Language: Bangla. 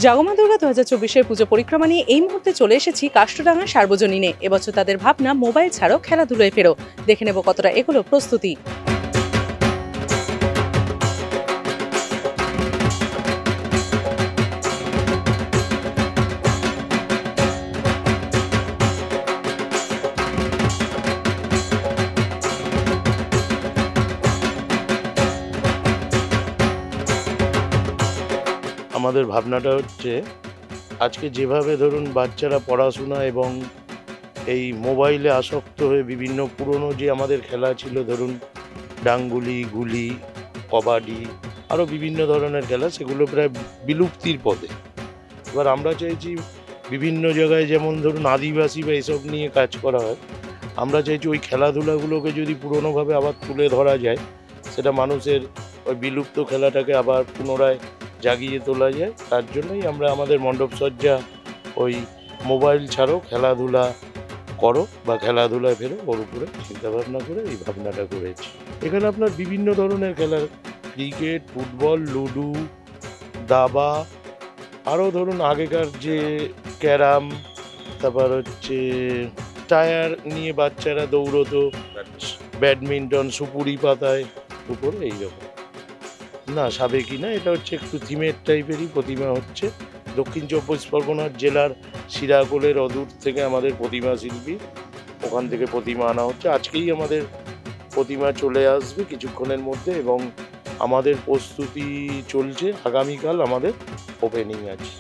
জাগমা দুর্গা 2024-এর পুজো পরিক্রমা নিয়ে এই মুহূর্তে চলে এসেছি কাষ্টডাঙ্গা সার্বজনীনে। এবছর তাদের ভাবনা মোবাইল ছাড়াও খেলাধুলোয় ফেরো। দেখে নেব কতটা এগুলো প্রস্তুতি। আমাদের ভাবনাটা হচ্ছে আজকে যেভাবে ধরুন বাচ্চারা পড়াশোনা এবং এই মোবাইলে আসক্ত হয়ে বিভিন্ন পুরনো যে আমাদের খেলা ছিল, ধরুন ডাংগুলি, গুলি, কবাডি, আরও বিভিন্ন ধরনের খেলা, সেগুলো প্রায় বিলুপ্তির পথে। এবার আমরা চাইছি বিভিন্ন জায়গায় যেমন ধরুন আদিবাসী বা এসব নিয়ে কাজ করা হয়, আমরা চাইছি ওই খেলাধুলাগুলোকে যদি পুরনোভাবে আবার তুলে ধরা যায়, সেটা মানুষের ওই বিলুপ্ত খেলাটাকে আবার পুনরায় জাগিয়ে তোলা যায়। তার জন্যই আমরা আমাদের মণ্ডপসজ্জা ওই মোবাইল ছাড়াও খেলাধুলা করো বা খেলাধুলায় ফেরো ওর উপরে চিন্তাভাবনা করে এই ভাবনাটা করেছি। এখানে আপনার বিভিন্ন ধরনের খেলা, ক্রিকেট, ফুটবল, লুডো, দাবা, আরও ধরুন আগেকার যে ক্যারাম, তারপর হচ্ছে টায়ার নিয়ে বাচ্চারা দৌড়তো, ব্যাডমিন্টন, সুপুরি পাতায় উপরে এইরকম। না, সাবেকি না, এটা হচ্ছে একটু থিমের টাইপেরই প্রতিমা হচ্ছে। দক্ষিণ চব্বিশ পরগনার জেলার শিরাকোলের অদূর থেকে আমাদের প্রতিমা শিল্পী, ওখান থেকে প্রতিমা আনা হচ্ছে। আজকেই আমাদের প্রতিমা চলে আসবে কিছুক্ষণের মধ্যে এবং আমাদের প্রস্তুতি চলছে। আগামীকাল আমাদের ওপেনিং আছে।